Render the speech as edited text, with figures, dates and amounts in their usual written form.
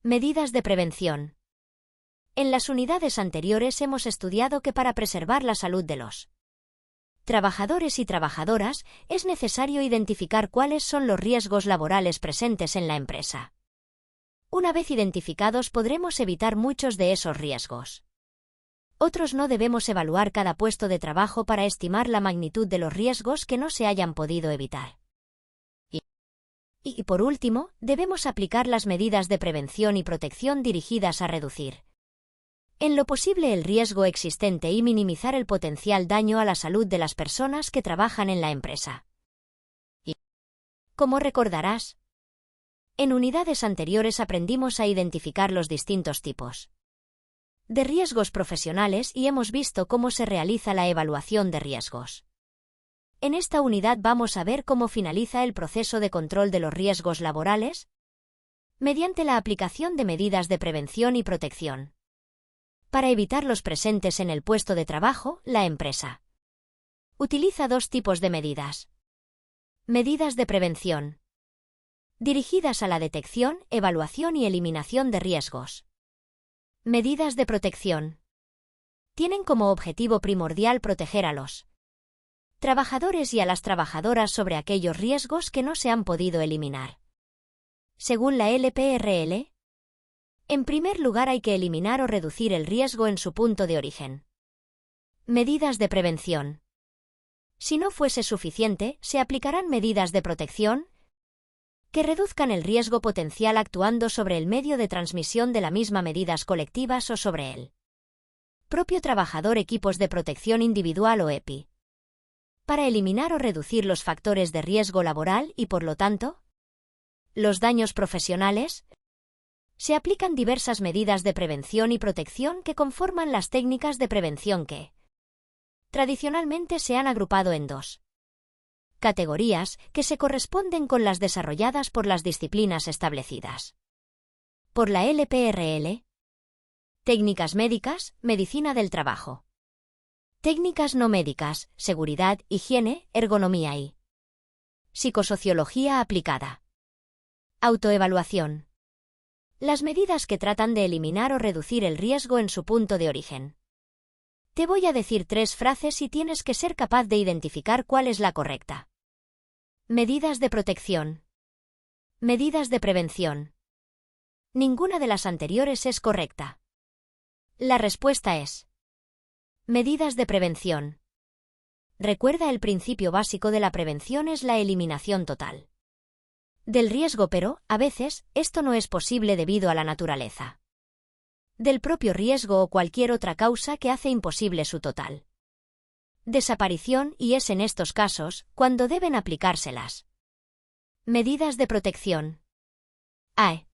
Medidas de prevención. En las unidades anteriores hemos estudiado que para preservar la salud de los trabajadores y trabajadoras es necesario identificar cuáles son los riesgos laborales presentes en la empresa. Una vez identificados podremos evitar muchos de esos riesgos. Otros no debemos evaluar cada puesto de trabajo para estimar la magnitud de los riesgos que no se hayan podido evitar. Y por último, debemos aplicar las medidas de prevención y protección dirigidas a reducir en lo posible el riesgo existente y minimizar el potencial daño a la salud de las personas que trabajan en la empresa. Y, como recordarás, en unidades anteriores aprendimos a identificar los distintos tipos de riesgos profesionales y hemos visto cómo se realiza la evaluación de riesgos. En esta unidad vamos a ver cómo finaliza el proceso de control de los riesgos laborales mediante la aplicación de medidas de prevención y protección. Para evitar los presentes en el puesto de trabajo, la empresa utiliza dos tipos de medidas. Medidas de prevención, dirigidas a la detección, evaluación y eliminación de riesgos. Medidas de protección. Tienen como objetivo primordial proteger a los trabajadores y a las trabajadoras sobre aquellos riesgos que no se han podido eliminar. Según la LPRL, en primer lugar hay que eliminar o reducir el riesgo en su punto de origen. Medidas de prevención. Si no fuese suficiente, se aplicarán medidas de protección que reduzcan el riesgo potencial actuando sobre el medio de transmisión de la misma medidas colectivas o sobre el propio trabajador, equipos de protección individual o EPI. Para eliminar o reducir los factores de riesgo laboral y, por lo tanto, los daños profesionales, se aplican diversas medidas de prevención y protección que conforman las técnicas de prevención que, tradicionalmente, se han agrupado en dos categorías que se corresponden con las desarrolladas por las disciplinas establecidas por la LPRL. Técnicas médicas, medicina del trabajo. Técnicas no médicas, seguridad, higiene, ergonomía y psicosociología aplicada. Autoevaluación. Las medidas que tratan de eliminar o reducir el riesgo en su punto de origen. Te voy a decir 3 frases y tienes que ser capaz de identificar cuál es la correcta. Medidas de protección. Medidas de prevención. Ninguna de las anteriores es correcta. La respuesta es medidas de prevención. Recuerda, el principio básico de la prevención es la eliminación total del riesgo, pero, a veces, esto no es posible debido a la naturaleza del propio riesgo o cualquier otra causa que hace imposible su total desaparición, y es en estos casos cuando deben aplicárselas medidas de protección. AE.